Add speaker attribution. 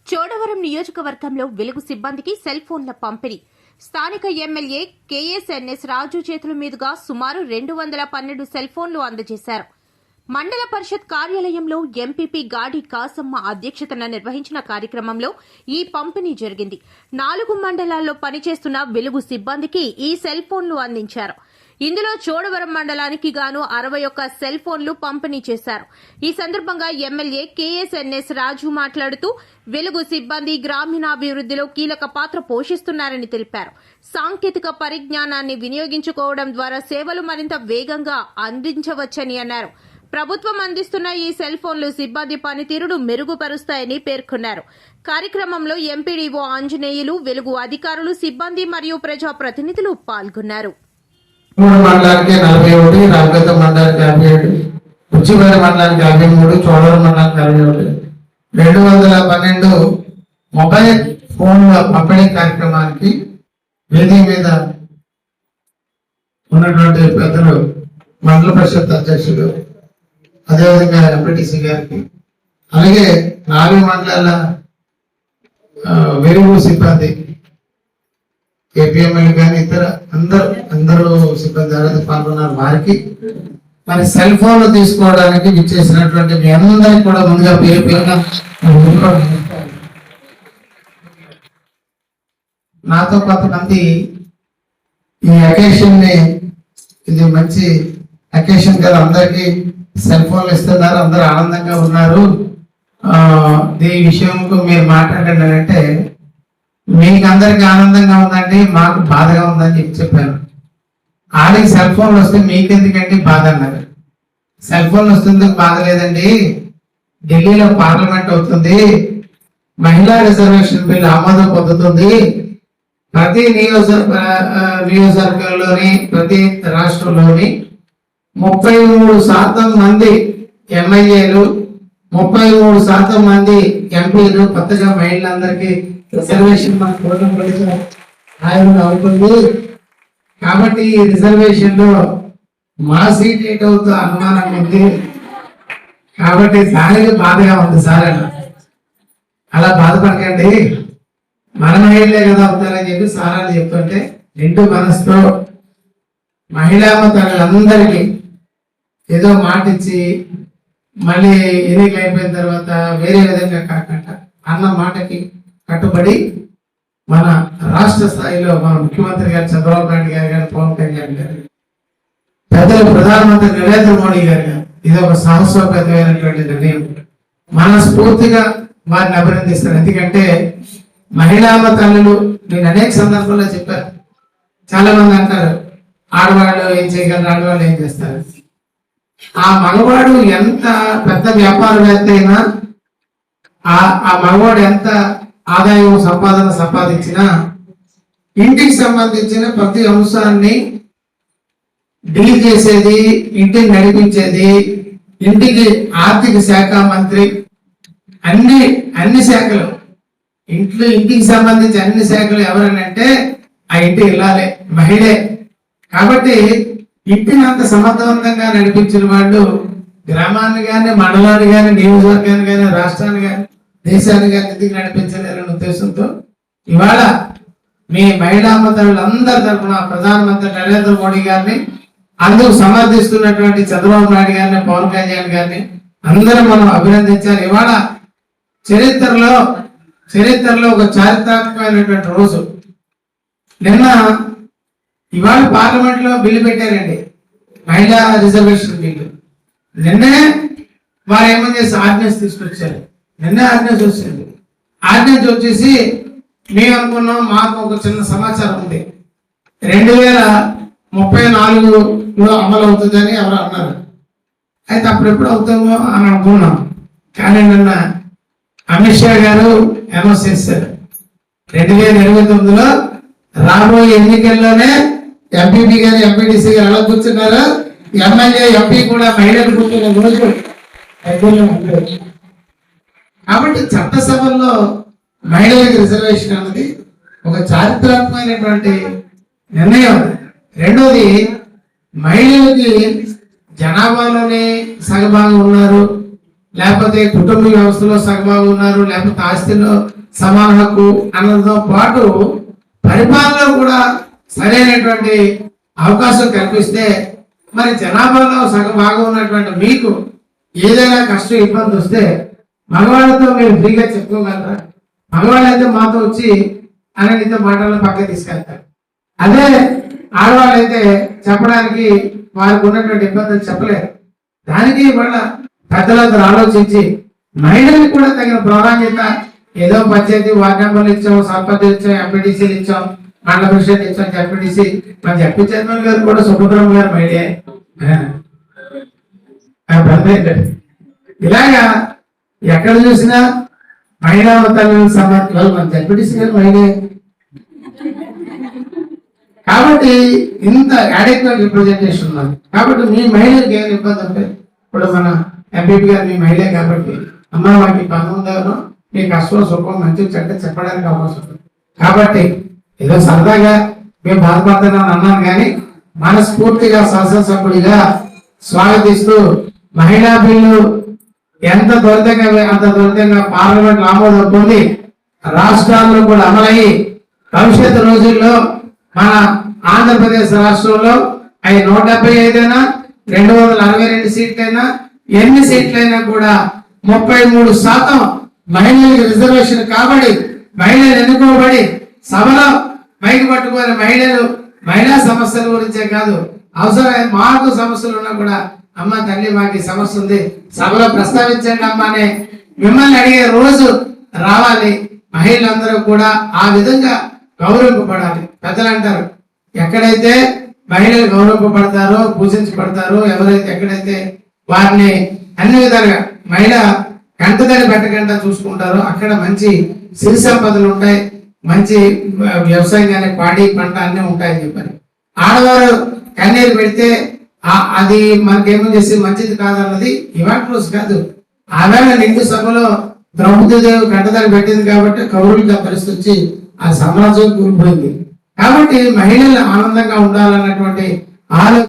Speaker 1: చోడవరం నియోజకవర్గంలో వెలుగు సిబ్బందికి సెల్ ఫోన్ల పంపిణీ. స్థానిక ఎమ్మెల్యే కేఎస్ఎన్ఎస్ రాజు చేతుల మీదుగా సుమారు 212 సెల్ ఫోన్లు అందజేశారు. మండల పరిషత్ కార్యాలయంలో ఎంపీపీ గాడి కాసమ్మ అధ్యక్షతన నిర్వహించిన కార్యక్రమంలో ఈ పంపిణీ జరిగింది. 4 మండలాల్లో పనిచేస్తున్న వెలుగు సిబ్బందికి ఈ సెల్ ఫోన్లు అందించారు. ఇందులో చోడవరం మండలానికి గాను 61 సెల్ ఫోన్లు పంపిణీ చేశారు. ఈ సందర్భంగా ఎమ్మెల్యే కేఎస్ఎన్ఎస్ రాజు మాట్లాడుతూ వెలుగు సిబ్బంది గ్రామీణాభివృద్దిలో కీలక పాత్ర పోషిస్తున్నారని తెలిపారు. సాంకేతిక పరిజ్ఞానాన్ని వినియోగించుకోవడం ద్వారా సేవలు మరింత వేగంగా అందించవచ్చని అన్నారు. ప్రభుత్వం అందిస్తున్న ఈ సెల్ ఫోన్లు సిబ్బంది పనితీరును మెరుగుపరుస్తాయని పేర్కొన్నారు. కార్యక్రమంలో ఎంపీడీఓ ఆంజనేయులు, వెలుగు అధికారులు, సిబ్బంది మరియు ప్రజాప్రతినిధులు పాల్గొన్నారు.
Speaker 2: మండలానికి 41, రామగత మండలానికి 57, ఉచ్చివారి మండలానికి 53, చోడవరం మండలానికి 61, 212 మొబైల్ ఫోన్ల పంపిణీ కార్యక్రమానికి వేదిక మీద ఉన్నటువంటి పెద్దలు, మండల పరిషత్ అధ్యక్షుడు, అదేవిధంగా ఎంపీటీసీ గారికి, అలాగే 4 మండలాల వెలుగు సిబ్బంది, ఏపీఎంఎల్ కానీ ఇతర అందరూ సిబ్బంది ఎవరైతే పాల్గొన్నారు వారికి, మరి సెల్ ఫోన్లు తీసుకోవడానికి విచ్చేసినటువంటి మీ అందరికి కూడా ముందుగా పేరు పేరుగా నాతో కొంతమంది ఈ అకేషన్ ని, ఇది మంచి అకేషన్ కదా, అందరికి సెల్ ఫోన్లు ఇస్తున్నారు, అందరూ ఆనందంగా ఉన్నారు, ఈ విషయంకు మీరు మాట్లాడండి అంటే, మీకు అందరికి ఆనందంగా ఉందండి, మాకు బాధగా ఉందని చెప్పాను. ఆడికి సెల్ ఫోన్లు వస్తే మీకెందుకంటే బాధ అన్నారు. సెల్ ఫోన్లు వస్తుంది బాధ లేదండి, ఢిల్లీలో పార్లమెంట్ అవుతుంది, మహిళా రిజర్వేషన్ బిల్ ఆమోదం పొందుతుంది, ప్రతి నియోజకవర్గంలోని ప్రతి రాష్ట్రంలోని 33% మంది ఎమ్మెల్యేలు, 33% మంది ఎంపీలు, కొత్తగా మహిళలందరికీ రిజర్వేషన్ అవుతుంది. కాబట్టి ఈ రిజర్వేషన్ లో మా సీట్ ఏటవుతో అనుమానం ఉంది, కాబట్టి దానికి బాధగా ఉంది సార్. అలా బాధపడకండి, మన మహిళలే కదా అవుతారని చెప్పి సారాలు చెప్తుంటే నిండు మనసుతో మహిళా తల్లులందరికీ ఏదో మాట ఇచ్చి మళ్ళీ ఎన్నికలు అయిపోయిన తర్వాత వేరే విధంగా కాకుండా అన్న మాటకి కట్టుబడి మన రాష్ట్ర స్థాయిలో మన ముఖ్యమంత్రి గారు చంద్రబాబు నాయుడు గారు కానీ, పవన్ కళ్యాణ్ గారు, పెద్దలు ప్రధానమంత్రి నరేంద్ర మోడీ గారు, ఇది ఒక సాహసోపేతమైనటువంటి నిర్ణయం. మనస్ఫూర్తిగా వారిని అభినందిస్తారు. ఎందుకంటే మహిళా తల్లులు, నేను అనేక సందర్భాల్లో చెప్పాను, చాలా మంది అంటారు ఆడవాళ్ళు ఏం చేయగలరు, ఆడవాళ్ళు ఏం చేస్తారు. ఆ మగవాడు ఎంత పెద్ద వ్యాపారవేత్త అయినా, ఆ మగవాడు ఎంత ఆదాయం సంపాదించినా ఇంటికి సంబంధించిన ప్రతి అంశాన్ని డీల్ చేసేది, ఇంటిని నడిపించేది, ఇంటికి ఆర్థిక శాఖ మంత్రి, అన్ని శాఖలు, ఇంటికి సంబంధించి అన్ని శాఖలు ఎవరనంటే ఆ ఇంటి ఇల్లాలే, మహిళే. కాబట్టి ఇంటిని అంత సమర్థవంతంగా నడిపించిన వాళ్ళు గ్రామాన్ని కానీ, మండలాన్ని కానీ, నియోజకవర్గాన్ని కానీ, రాష్ట్రాన్ని కానీ, దేశాన్ని కానీ ఎందుకు నడిపించలేరనే ఉద్దేశంతో ఇవాళ మీ మహిళా మంత్రులందరి తరఫున ప్రధానమంత్రి నరేంద్ర మోడీ గారిని, అందుకు సమర్థిస్తున్నటువంటి చంద్రబాబు నాయుడు గారిని, పవన్ కళ్యాణ్ గారిని అందరూ మనం అభినందించాలి. ఇవాళ చరిత్రలో ఒక చారిత్రాత్మకమైనటువంటి రోజు. ఇవాళ పార్లమెంట్ లో బిల్లు పెట్టారండి, మహిళా రిజర్వేషన్ బిల్లు. నిన్నే వారు ఏమని చేసి ఆర్డినెన్స్ తీసుకొచ్చారు. నిన్నే ఆర్డినెన్స్ వచ్చింది. ఆర్డినెన్స్ వచ్చేసి మేము అనుకున్నాం, మాకు ఒక చిన్న సమాచారం ఉంది, 2034లో అమలు అవుతుందని ఎవరు అన్నారు. అయితే అప్పుడు ఎప్పుడు అవుతామో అని అనుకున్నాం. కానీ నిన్న అమిత్ షా గారు అనౌన్స్ చేశారు, 2029లో రాబోయే ఎన్నికల్లోనే ఎంపీపీ గారు, ఎంపీటీసీ గారు ఎలా కూర్చున్నారు, ఎమ్మెల్యే, ఎంపీ కూడా మహిళలు కూర్చున్న రోజు. కాబట్టి చట్టసభల్లో మహిళలకు రిజర్వేషన్ అన్నది ఒక చారిత్రాత్మకమైనటువంటి నిర్ణయం. రెండోది, మహిళలకి జనాభాలోనే సగభాగం ఉన్నారు, లేకపోతే కుటుంబ వ్యవస్థలో సగభాగం ఉన్నారు, లేకపోతే ఆస్తిలో సమాన హక్కు అన్నతో పాటు పరిపాలనలో కూడా సరైనటువంటి అవకాశం కల్పిస్తే మరి జనాభాలో సగం భాగం ఉన్నటువంటి మీకు ఏదైనా కష్టం ఇబ్బంది వస్తే మగవాళ్ళతో మీరు ఫ్రీగా చెప్పుకోగలరా? మగవాళ్ళు అయితే మాతో వచ్చి అననితో మాటలను పక్కకి తీసుకెళ్తారు. అదే ఆడవాళ్ళు అయితే చెప్పడానికి వారికి ఉన్నటువంటి ఇబ్బందులు చెప్పలేరు. దానికి వాళ్ళ పెద్దలందరూ ఆలోచించి మహిళలకు కూడా తగిన ప్రాధాన్యత, ఏదో పంచాయతీ వార్డు నెంబర్లు ఇచ్చాం, సర్పంచ్ ఇచ్చాం, ఎంపీటీసీలు ఇచ్చాం, మండల పరిషత్ ఇచ్చాం, జడ్పీటీసీ మన జడ్పీ చైర్మన్ గారు కూడా సుభద్రమ్మ గారు మహిళే. ఇలాగా ఎక్కడ చూసినా మహిళా తల్లి సమాఖ్యలు మన జడ్పీటీసీ గారు మహిళే. కాబట్టి ఇంత అడిక్వేట్ రిప్రజెంటేషన్ ఉన్నది. కాబట్టి మీ మహిళలకు ఏమైనా ఇబ్బంది అంటే ఇప్పుడు మన ఎంపీపీ గారు మీ మహిళే కాబట్టి అమ్మ వాటి పని ఉందో మీ కష్టం సుఖం మంచి చెడ్డ చెప్పడానికి అవకాశం ఉంది. కాబట్టి ఏదో సరదాగా మేము బాధపడుతున్నాను అన్నాను కానీ మనస్ఫూర్తిగా శాసనసభ్యుడిగా స్వాగతిస్తూ మహిళా బిల్లు ఎంత త్వరితంగా అంత త్వరితంగా పార్లమెంట్ ఆమోదం పొంది రాష్ట్రాల్లో కూడా అమలయ్యి భవిష్యత్తు రోజుల్లో మన ఆంధ్రప్రదేశ్ రాష్ట్రంలో అవి 175 అయినా 262 సీట్లైనా ఎన్ని సీట్లైనా కూడా 33% మహిళలకు రిజర్వేషన్ కాబడి మహిళలు ఎన్నుకోబడి సభలో మైకి పట్టుకునే మహిళలు మహిళా సమస్యల గురించే కాదు, అవసరమైన మాకు సమస్యలు ఉన్నా కూడా అమ్మ తల్లి మాకు సమస్య ఉంది సభలో ప్రస్తావించండి అమ్మ అనే మిమ్మల్ని అడిగే రోజు రావాలి. మహిళలందరూ కూడా ఆ విధంగా గౌరవింపబడాలి. పెద్దలు అంటారు ఎక్కడైతే మహిళలు గౌరవింపబడతారో పూజించబడతారో ఎవరైతే ఎక్కడైతే వారిని అన్ని విధాలుగా మహిళ కంటదని పెట్టకుండా చూసుకుంటారో అక్కడ మంచి సిరి సంపదలు ఉంటాయి, మంచి వ్యవసాయం కానీ పాడి పంట అన్నీ ఉంటాయని చెప్పారు. ఆడవారు కన్నీరు పెడితే అది మనకేమో చేసి మంచిది కాదన్నది ఇవాళ రోజు కాదు. ఆవేళ నిండు సభలో ద్రౌపదీదేవి కంటదని పెట్టింది కాబట్టి కౌరులుగా పరిస్థితి వచ్చి ఆ సమాజం కూలిపోయింది. కాబట్టి మహిళలు ఆనందంగా ఉండాలన్నటువంటి ఆలోచన